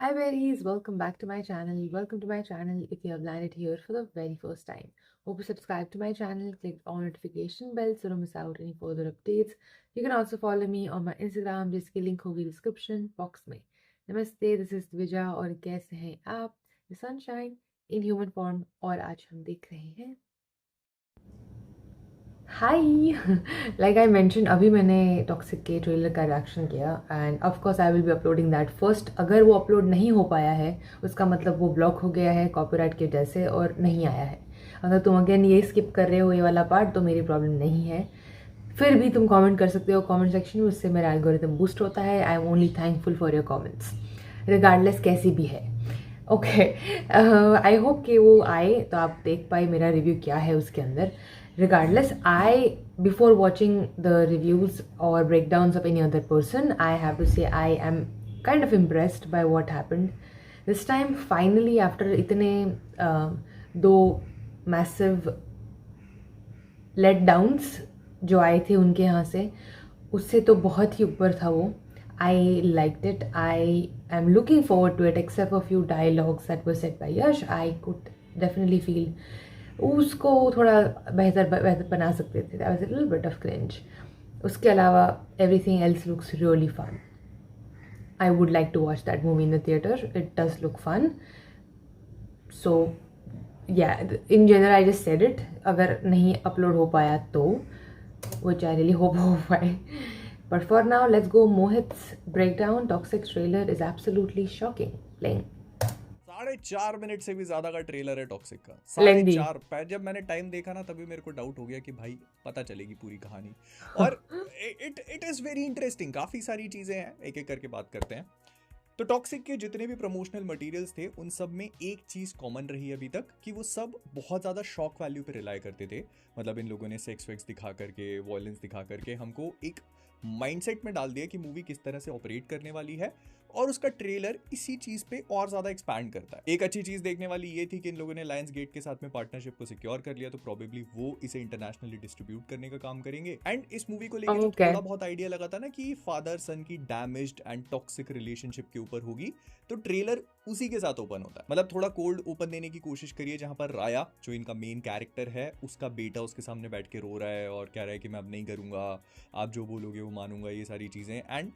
Hi berries, welcome back to my channel. Welcome to my channel if you have landed here for the very first time. Hope you subscribe to my channel, click on notification bell so don't miss out any further updates. You can also follow me on my Instagram जिसकी link होगी description box में. Namaste, this is Dvija और कैसे हैं आप? The sunshine in human form और आज हम देख रहे हैं हाई लाइक आई मेंशन अभी मैंने टॉक्सिक के ट्रेलर का रिएक्शन किया end of course I will be uploading that first. अगर वो अपलोड नहीं हो पाया है उसका मतलब वो ब्लॉक हो गया है कॉपीराइट की वजह से और नहीं आया है. अगर तुम अगेन ये स्किप कर रहे हो ये वाला पार्ट तो मेरी प्रॉब्लम नहीं है. फिर भी तुम कमेंट कर सकते हो कमेंट सेक्शन में, उससे मेरा एल्गोरिथम बूस्ट होता है. I am only thankful for your comments regardless कैसी भी है. ओके आई होप कि वो आए तो आप देख पाए मेरा रिव्यू क्या है उसके अंदर. Regardless, before watching the reviews or breakdowns of any other person, I have to say I am kind of impressed by what happened. This time, finally, after इतने दो massive letdowns जो आए थे उनके यहाँ से, उससे तो बहुत ही ऊपर था वो. I liked it. I am looking forward to it, except for a few dialogues that were said by Yash. I could definitely feel उसको थोड़ा बेहतर बना सकते थे. That was a little bit of cringe. उसके अलावा everything else looks really fun. I would like to watch that movie in the theatre. It does look fun. So yeah in general I just said it. अगर नहीं upload हो पाया तो which I really hope हो पाए. But for now, let's go. Mohit's breakdown. Toxic trailer is absolutely shocking. Playing. 4.5 minute से भी ज्यादा का ट्रेलर है टॉक्सिक का. Lengthy. 4.5. जब मैंने टाइम देखा ना तभी मेरे को डाउट हो गया कि भाई पता चलेगी पूरी कहानी. और इट इज वेरी इंटरेस्टिंग. काफी सारी चीजें हैं, एक एक करके बात करते हैं. तो टॉक्सिक के जितने भी प्रमोशनल मटेरियल्स थे उन सब में एक चीज कॉमन रही अभी तक कि वो सब बहुत ज्यादा शॉक वैल्यू पे रिलाई करते थे. मतलब इन लोगों ने सेक्स वेक्स दिखा करके, वॉयलेंस दिखा करके हमको एक माइंडसेट में डाल दिया कि मूवी किस तरह से ऑपरेट करने वाली है, और उसका ट्रेलर इसी चीज पे और ज्यादा एक्सपैंड करता है. एक अच्छी चीज देखने वाली ये थी कि इन लोगों ने लायंस गेट के साथ में पार्टनरशिप को सिक्योर कर लिया, तो प्रोबेबली वो इसे इंटरनेशनली डिस्ट्रीब्यूट करने का काम करेंगे. एंड इस मूवी को लेकर जो थोड़ा बहुत आइडिया लगा था ना कि फादर सन की डैमेज्ड एंड टॉक्सिक रिलेशनशिप के ऊपर होगी, तो ट्रेलर उसी के साथ ओपन होता है. मतलब थोड़ा कोल्ड ओपन देने की कोशिश करिए, जहां पर राया जो इनका मेन कैरेक्टर है उसका बेटा उसके सामने बैठ के रो रहा है और कह रहा है कि मैं अब नहीं करूंगा, आप जो बोलोगे वो मानूंगा, ये सारी चीजें. And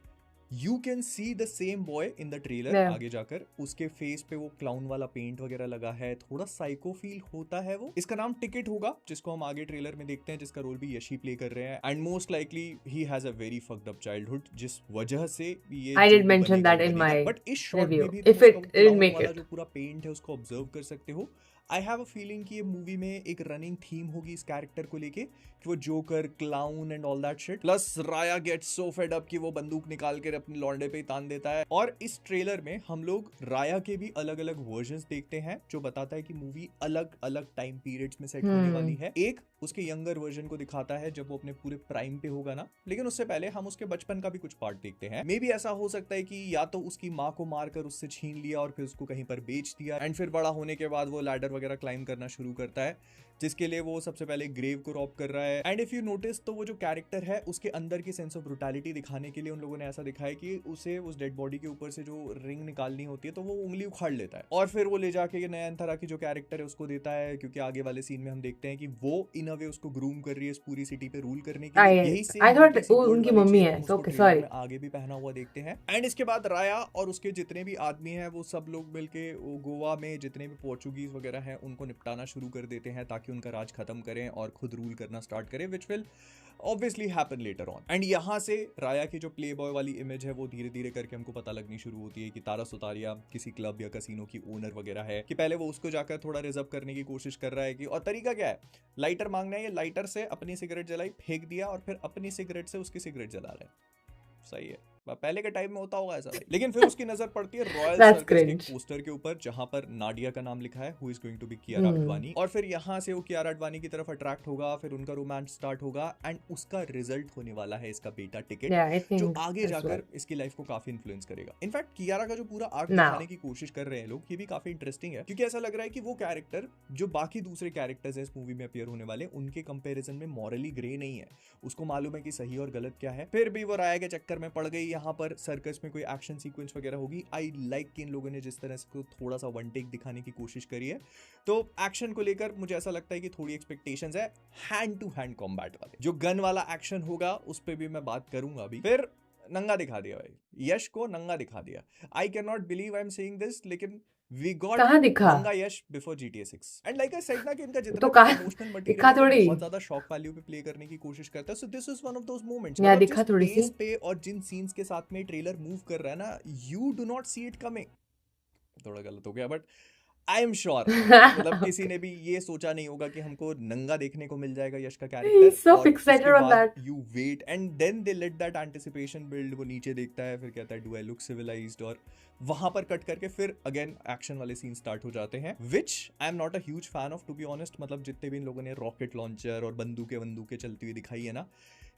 you can see the same boy in the trailer. आगे जाकर उसके फेस पे वो क्लाउन वाला पेंट वगैरह लगा है, थोड़ा साइको फील होता है वो. इसका नाम टिकट होगा, जिसको हम आगे ट्रेलर में देखते हैं, जिसका रोल भी यशी प्ले कर रहे हैं. And most likely he has a very fucked up childhood, जिस वजह से ये I did mention that in my but इस शॉट में भी if it didn't make वाला it. जो पूरा पेंट है उसको ऑब्जर्व कर सकते हो. आई हैव अ फीलिंग कि ये मूवी में एक रनिंग थीम होगी इस कैरेक्टर को लेके कि वो joker, clown and all that shit. Plus Raya gets so fed up कि वो बंदूक निकाल कर अपने लौंडे पे तान देता है. और इस ट्रेलर में हम लोग राया के भी अलग अलग वर्जन्स देखते हैं, जो बताता है कि मूवी अलग अलग टाइम पीरियड्स में सेट होने वाली है. एक उसके यंगर वर्जन को दिखाता है जब वो अपने पूरे प्राइम पे होगा ना, लेकिन उससे पहले हम उसके बचपन का भी कुछ पार्ट देखते हैं. मे बी ऐसा हो सकता है कि या तो उसकी माँ को मारकर उससे छीन लिया और फिर उसको कहीं पर बेच दिया, एंड फिर बड़ा होने के बाद वो लैडर वगैरह क्लाइंब करना शुरू करता है, जिसके लिए वो सबसे पहले ग्रेव को रॉब कर रहा है. एंड इफ यू नोटिस तो वो जो कैरेक्टर है उसके अंदर की सेंस ऑफ ब्रुटैलिटी दिखाने के लिए उन लोगों ने ऐसा दिखाया कि उसे उस डेड बॉडी के ऊपर से जो रिंग निकालनी होती है तो वो उंगली उखाड़ लेता है, और फिर वो ले जाके नयनतारा की जो कैरेक्टर है उसको देता है, क्योंकि आगे वाले सीन में हम देखते हैं कि वो इन अ वे उसको ग्रूम कर रही है इस पूरी सिटी पे रूल करने के लिए. यही से I thought वो उनकी मम्मी है. Okay, sorry. आगे भी पहना हुआ देखते हैं. एंड इसके बाद राया और उसके जितने भी आदमी हैं वो सब लोग मिलके गोवा में जितने भी पोर्चुगीज वगैरह हैं उनको निपटाना शुरू कर देते हैं ताकि उनका राज खत्म करें और खुद रूल करना स्टार्ट करें, which will obviously happen later on. And यहाँ से राया की जो प्ले बॉय वाली इमेज है वो धीरे धीरे करके हमको पता लगनी शुरू होती है कि तारा सुतारिया किसी क्लब या कसिनो की ओनर वगैरह है, कि पहले वो उसको जाकर थोड़ा रिजर्व करने की कोशिश कर रहा है कि, और तरीका क्या है, लाइटर मांगना है, ये लाइटर से अपनी सिगरेट जलाई, फेंक दिया और फिर अपनी सिगरेट से उसकी सिगरेट जला रहे हैं. सही है, पहले के टाइम में होता होगा ऐसा भाई. लेकिन फिर उसकी नजर पड़ती है रॉयल सर्कस के पोस्टर के ऊपर जहां पर नाडिया का नाम लिखा है, who is going to be Kiara Advani. और फिर यहां से वो कियारा अडवाणी की तरफ अट्रैक्ट होगा, फिर उनका रोमांस स्टार्ट होगा, एंड उसका रिजल्ट होने वाला है इसका बेटा टिकट, जो आगे जाकर इसकी लाइफ को काफी इन्फ्लुएंस करेगा. इनफैक्ट कियारा का जो पूरा आर्क दिखाने की कोशिश कर रहे हैं लोग, ये भी काफी इंटरेस्टिंग है, क्योंकि ऐसा लग रहा है कि वो कैरेक्टर जो बाकी दूसरे कैरेक्टर्स है इस मूवी में अपीयर होने वाले, उनके कंपेरिजन में मॉरली ग्रे नहीं है. उसको मालूम है कि सही और गलत क्या है, फिर भी वो राया के चक्कर में पड़ गई यहाँ पर सर्कस में कोई एक्शन सीक्वेंस वगैरह होगी। आई लाइक कि इन लोगों ने जिस तरह से थोड़ा सा वन टेक दिखाने की कोशिश करी है। तो एक्शन को लेकर मुझे ऐसा लगता है कि थोड़ी एक्सपेक्टेशंस है। हैंड टू हैंड कॉम्बैट वाले जो गन वाला एक्शन होगा उस पर भी मैं बात करूंगा अभी। फिर नंगा दिखा दिया भाई, यश को नंगा दिखा दिया। I can not believe I am saying this, लेकिन वी गॉट कहाँ दिखा? नंगा Yash before GTA 6 and like I said ना कि इनका तो जितना भी कहाँ प्रमोशनल मटेरियल दिखा है वो थोड़ी? बहुत ज्यादा शॉक वैल्यू पे प्ले करने की कोशिश करता है। So this is one of those moments, यहाँ मतलब दिखा जिस थोड़ी सी। पेस पे और जिन सीन्स के साथ में ट्रेलर मूव कर रहा है ना, you do not see it coming. थोड़ा गलत हो गया बट आई एम श्योर मतलब किसी Okay. ने भी ये सोचा नहीं होगा कि हमको नंगा देखने को मिल जाएगा यश का कैरेक्टर। He's so और उसके fixated on बाद that. You wait and then they let that anticipation build. वो नीचे देखता है, फिर कहता है डू आई लुक सिविलाइज्ड, और वहां पर कट करके फिर अगेन एक्शन वाले सीन स्टार्ट हो जाते हैं, which I am not a huge fan of to be honest. मतलब जितने भी इन लोगों ने रॉकेट लॉन्चर और बंदूकें चलती हुई दिखाई है ना,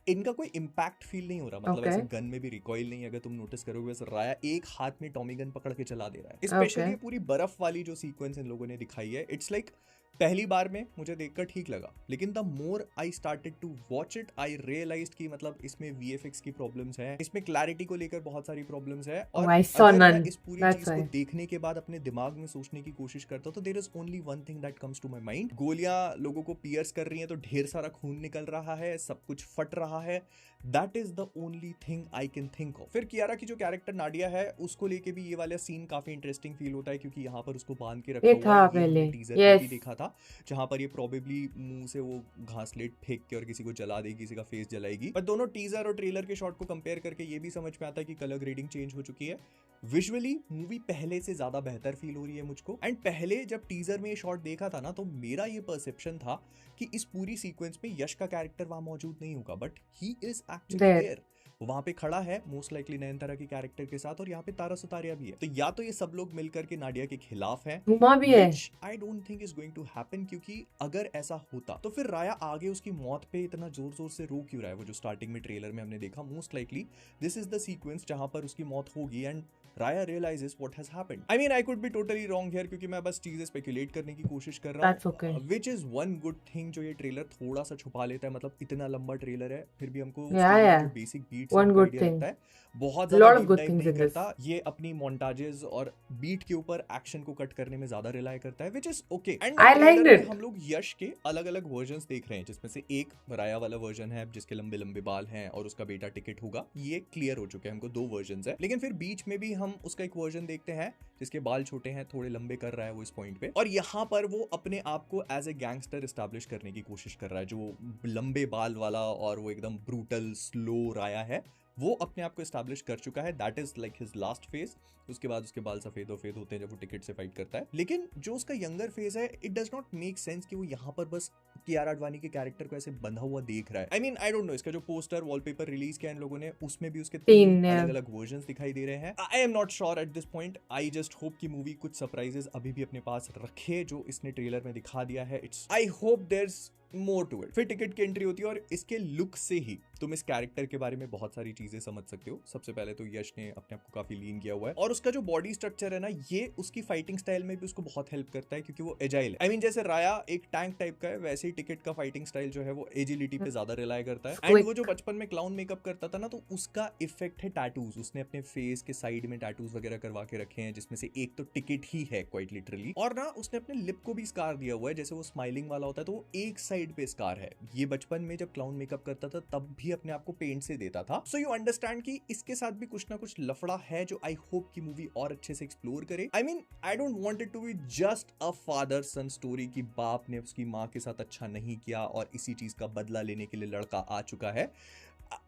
इनका कोई इम्पैक्ट फील नहीं हो रहा। मतलब Okay. ऐसे गन में भी रिकॉइल नहीं है, अगर तुम नोटिस करोगे वैसे राया एक हाथ में टॉमी गन पकड़ के चला दे रहा है। स्पेशली ये पूरी बर्फ वाली जो सीक्वेंस इन लोगों ने दिखाई है, इट्स लाइक पहली बार में मुझे देखकर ठीक लगा, लेकिन the more I started to watch it I realised कि मतलब इसमें VFX की प्रॉब्लम्स है, इसमें क्लैरिटी को लेकर बहुत सारी प्रॉब्लम्स है। और I saw अगर मैं none. इस पूरी That's चीज को why. देखने के बाद अपने दिमाग में सोचने की कोशिश करता हूं तो there is only one thing that comes to my mind. गोलियां लोगों को पियर्स कर रही हैं तो ढेर सारा खून निकल रहा है, सब कुछ फट रहा है। That is the only thing I can think of. फिर कियारा की जो कैरेक्टर नाडिया है उसको लेके भी ये वाला सीन काफी इंटरेस्टिंग फील होता है, क्योंकि यहाँ पर उसको बांध के रखा ये हुआ था है। ये पहले. हमने टीजर में भी Yes. देखा था, जहां पर ये प्रोबेबली मुंह से वो घासलेट फेंक के और किसी को जला देगी, किसी का फेस जलाएगी। पर दोनों टीजर और ट्रेलर के शॉट को कंपेयर करके ये भी समझ में आता है कि कलर ग्रेडिंग चेंज हो चुकी है। विजुअली मूवी पहले से ज्यादा बेहतर फील हो रही है मुझको। एंड पहले जब टीजर में ये शॉट देखा था ना, तो मेरा ये परसेप्शन था कि इस पूरी सीक्वेंस में यश का कैरेक्टर वहां मौजूद नहीं होगा, but he is actually There. There. वहां पे खड़ा है मोस्ट लाइकली नयनतारा के कैरेक्टर के साथ, और यहाँ पे तारा सुतारिया भी है। तो या तो ये सब लोग मिलकर के नाडिया के खिलाफ हैं, हुमा भी है. which I don't think is going to happen, क्योंकि अगर ऐसा होता तो फिर राया आगे उसकी मौत पे इतना जोर जोर से रो क्यों रहा है? वो जो स्टार्टिंग में ट्रेलर में हमने देखा, most likely this is the sequence जहां पर उसकी मौत होगी and Raya realizes what has happened. I mean, I could be totally wrong here, क्योंकि मैं बस चीजें स्पेकुलेट करने की कोशिश कर रहा That's okay. हूँ। Which is one good thing जो ये ट्रेलर थोड़ा सा छुपा लेता है। मतलब इतना लंबा ट्रेलर है फिर भी हमको Yeah. जो basic beats One good thing. लगता है, बहुत Lot ज्यादा of deep good dive things नहीं in this. करता। ये अपनी मोन्टाजेस और बीट के ऊपर एक्शन को कट करने में ज्यादा रिलाई करता है, which is okay. And I liked trailer में it. हम लोग यश के अलग अलग वर्जन्स देख रहे हैं, जिसमें से एक राया वाला वर्जन है जिसके लंबे लंबे बाल हैं और उसका बेटा टिकट होगा। ये क्लियर हो चुके हैं हमको, 2 वर्जन्स है। लेकिन फिर बीच में भी हम उसका एक वर्जन देखते हैं जिसके बाल छोटे हैं, थोड़े लंबे कर रहा है वो इस पॉइंट पे। और यहाँ पर वो अपने आप को एज ए गैंगस्टर एस्टैब्लिश करने की कोशिश कर रहा है। जो लंबे बाल वाला और वो एकदम ब्रूटल स्लो राया है, वो अपने आप को एस्टैब्लिश कर चुका है। That is like his last phase. उसके बाद उसके बाल सफेद होते हैं जब वो टिकट से फाइट करता है। लेकिन जो उसका यंगर फेज है, it does not make sense कि वो यहाँ पर बस कियारा आडवाणी के कैरेक्टर को ऐसे बंधा हुआ देख रहा है। आई मीन आई डोंट नो, इसका जो पोस्टर वॉलपेपर रिलीज किया इन लोगों ने, उसमें भी उसके 3 अलग अलग वर्जन्स दिखाई दे रहे हैं। आई am not sure at this point. I just hope कि मूवी कुछ सरप्राइजेस अभी भी अपने पास रखे जो इसने ट्रेलर में दिखा दिया है। It's I hope there is more to it. फिर टिकट की एंट्री होती है और इसके लुक से ही तुम इस कैरेक्टर के बारे में बहुत सारी चीजें समझ सकते हो। सबसे पहले तो यश ने अपने आप को काफी लीन किया हुआ है, और उसका जो बॉडी स्ट्रक्चर है ना, ये उसकी फाइटिंग स्टाइल में भी उसको बहुत हेल्प करता है, क्योंकि वो एजाइल है। आई मीन जैसे राया एक टैंक टाइप का है, वैसे ही टिकट का फाइटिंग स्टाइल जो है वो एजिलिटी पे ज्यादा रिलाई करता है। एंड वो जो बचपन में क्लाउन मेकअप करता था ना, तो उसका इफेक्ट है टैटूज। उसने अपने फेस के साइड में टैटूज वगैरह करवा के रखे हैं, जिसमें से एक तो टिकट ही है क्वाइट लिटरली। और ना उसने अपने लिप को भी स्कार दिया हुआ है, जैसे वो स्माइलिंग वाला होता है तो वो एक साइड पे स्कार है। ये बचपन में जब क्लाउन मेकअप करता था तब भी अपने आप को पेंट से देता था। सो यू अंडरस्टैंड कि इसके साथ भी कुछ ना कुछ लफड़ा है, जो आई होप की मूवी और अच्छे से एक्सप्लोर करे। I mean I don't want it to be just a father son story कि बाप ने उसकी माँ के साथ अच्छा नहीं किया और इसी चीज का बदला लेने के लिए लड़का आ चुका है।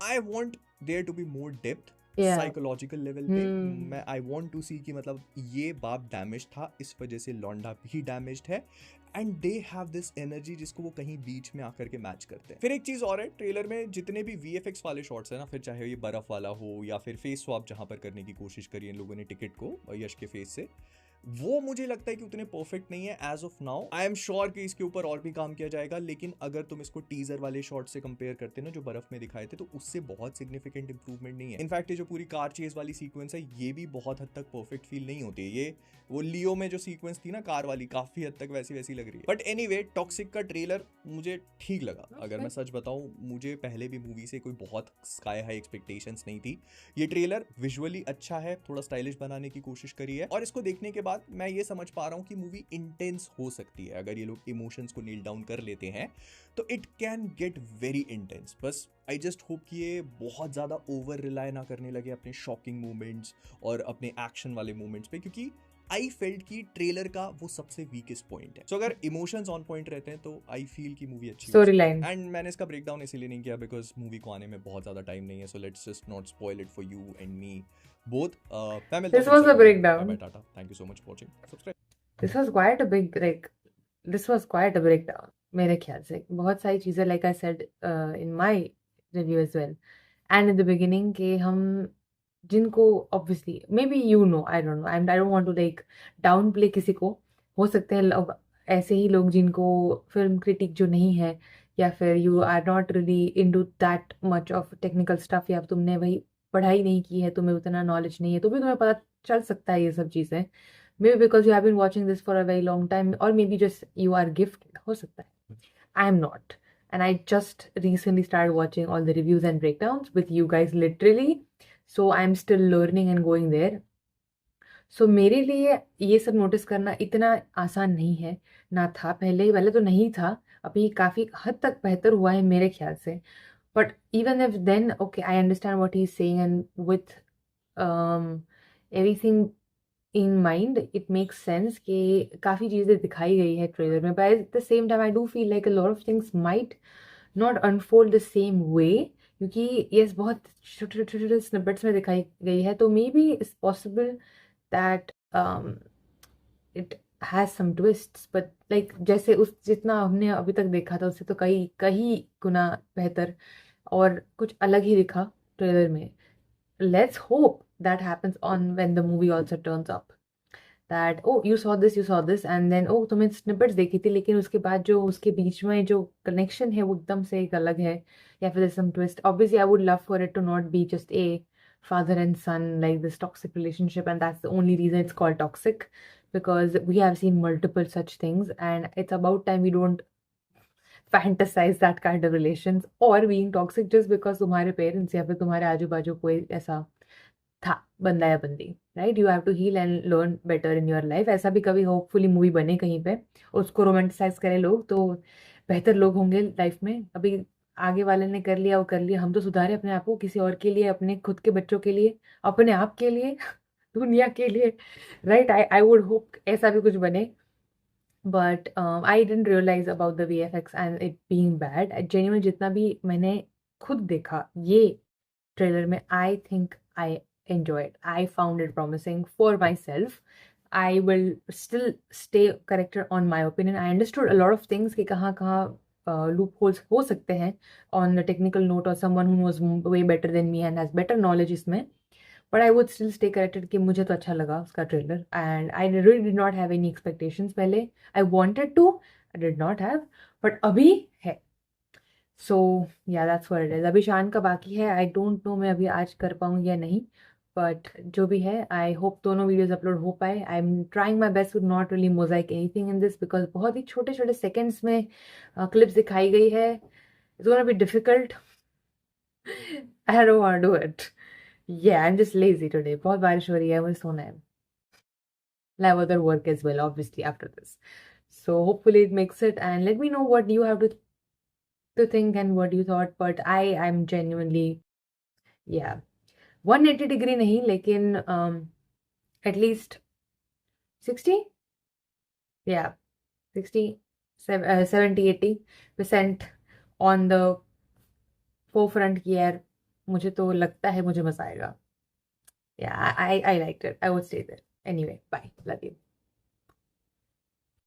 I want there to be more depth psychological level पे। मैं आई वॉन्ट टू सी कि मतलब ये बाप डैमेज था, इस वजह से लौंडा भी डैमेज्ड है, and they have this energy जिसको वो कहीं बीच में आकर के मैच करते हैं। फिर एक चीज और है, ट्रेलर में जितने भी VFX वाले शॉट्स है ना, फिर चाहे ये बर्फ वाला हो या फिर फेस स्वैप जहां पर करने की कोशिश करी इन लोगों ने टिकट को यश के फेस से, वो मुझे लगता है कि उतने परफेक्ट नहीं है as of now. I am sure कि इसके ऊपर और भी काम किया जाएगा, लेकिन अगर तुम इसको टीजर वाले शॉट से कंपेयर करते ना जो बर्फ में दिखाए थे, तो उससे बहुत सिग्निफिकेंट इंप्रूवमेंट नहीं है। इनफैक्ट ये जो पूरी कार चेज वाली सीक्वेंस है ये भी बहुत हद तक परफेक्ट फील नहीं होती है। ये वो लियो में जो सीक्वेंस थी ना कार वाली, काफी हद तक वैसी वैसी लग रही है। बट एनीवे, टॉक्सिक का ट्रेलर मुझे ठीक लगा। अगर मैं सच बताऊं, मुझे पहले भी मूवी से कोई बहुत स्काई हाई एक्सपेक्टेशंस नहीं थी। ये ट्रेलर विजुअली अच्छा है, थोड़ा स्टाइलिश बनाने की कोशिश करी है, और इसको देखने के बाद मैं ये समझ पा रहा हूँ कि मूवी इंटेंस हो सकती है। अगर ये लोग इमोशंस को नील डाउन कर लेते हैं तो it can get very intense. बस आई जस्ट होप कि ये बहुत ज़्यादा ओवर रिलाय ना करने लगे अपने शॉकिंग मोमेंट्स और अपने एक्शन वाले मोमेंट्स पे, क्योंकि आई फेल्ट की ट्रेलर का वो सबसे वीकेस्ट पॉइंट है। सो अगर इमोशंस ऑन पॉइंट रहते हैं तो आई फील की मूवी अच्छी हो स्टोरी सकती लाइन। है। एंड मैंने इसका ब्रेकडाउन इसीलिए नहीं किया बिकॉज मूवी को आने में बहुत ज़्यादा टाइम नहीं है। So let's just not spoil it for you and me both. मैं मिलता This हूँ was तुमसे a अगली बार। Bye breakdown. Bye, tata, thank you so much for watching, subscribe. This was quite a big like. This was quite a breakdown. मेरे ख्याल से बहुत सारी चीज़ें like I said in my review as well. And in the beginning कि हम जिनको obviously maybe you know I don't know and I don't want to like downplay किसी को। हो सकते हैं लोग ऐसे ही लोग जिनको फिल्म क्रिटिक जो नहीं है, या फिर you are not really into that much of technical stuff, या तुमने वही पढ़ाई नहीं की है, तुम्हें उतना नॉलेज नहीं है, तो भी तुम्हें पता चल सकता है ये सब चीज़ें। Maybe because you have been watching this for a very long time, or maybe just you are gifted, हो सकता है। I am not. And I just recently started watching all the reviews and breakdowns with you guys literally. So I'm still learning and going there. So मेरे लिए ये सब notice करना इतना आसान नहीं है, ना था पहले। पहले तो नहीं था, अभी काफ़ी हद तक बेहतर हुआ है मेरे ख्याल से। But even if then, okay, I understand what he's saying, and with everything in mind, it makes sense कि काफ़ी चीज़ें दिखाई गई है ट्रेलर में, but at the same time I do feel like a lot of things might not unfold the same way, क्योंकि yes बहुत छोटे छोटे छोटे स्निपेट्स में दिखाई गई है, तो may be it's possible that it has some twists, but like जैसे उस जितना हमने अभी तक देखा था उससे तो कई कई गुना बेहतर और कुछ अलग ही दिखा ट्रेलर में। Let's hope that happens on when the movie also turns up. That oh you saw this and then oh तुमने snippets देखी थी, लेकिन उसके बाद जो उसके बीच में जो connection है वो एकदम से एक अलग है, या फिर there's some twist. Obviously I would love for it to not be just a father and son like this toxic relationship, and that's the only reason it's called toxic, because we have seen multiple such things and it's about time we don't fantasize that kind of relations or being toxic just because तुम्हारे parents या फिर तुम्हारे आजू बाजू कोई ऐसा था बंदा या बंदी, right. You have to heal and learn better in your life. ऐसा भी कभी होपफुली मूवी बने कहीं पे और उसको रोमांटिसाइज करें लोग, तो बेहतर लोग होंगे लाइफ में। अभी आगे वाले ने कर लिया वो कर लिया, हम तो सुधारे अपने आप को किसी और के लिए, अपने खुद के बच्चों के लिए, अपने आप के लिए दुनिया के लिए, राइट। आई वुड होप ऐसा भी कुछ बने, but I didn't realise about the VFX and it being bad. Genuine जितना भी मैंने खुद देखा ये ट्रेलर में, I think I enjoyed. I found it promising for myself. I will still stay corrected on my opinion. I understood a lot of things कि कहाँ कहाँ loopholes हो सकते हैं on a technical note, or someone who knows way better than me and has better knowledge इसमें. But I would still stay corrected कि मुझे तो अच्छा लगा उसका trailer, and I really did not have any expectations पहले. I wanted to, I did not have, but अभी है। सो या दैट्स व्हाट इट इज़। अभी शान का बाकी है, आई डोंट नो मैं अभी आज कर पाऊँगी या नहीं, बट जो भी है आई होप दोनों वीडियोज़ अपलोड हो पाए। I am trying my best to not really mosaic anything in this, because बहुत ही छोटे छोटे सेकेंड्स में क्लिप्स दिखाई गई है। It's gonna be difficult, I don't want to do it. Yeah I am just lazy today, बहुत बारिश हो रही है, मुझे सोना है। I have other work as well obviously after this, so hopefully it makes it, and let me know what you have to think and what you thought. But I'm genuinely, yeah, 180 degree nahi, lekin at least 60, yeah, 60 70-80% on the forefront ki yaar मुझे तो लगता है मुझे मजा आएगा। Yeah, I liked it. I would stay there. Anyway, bye, love you.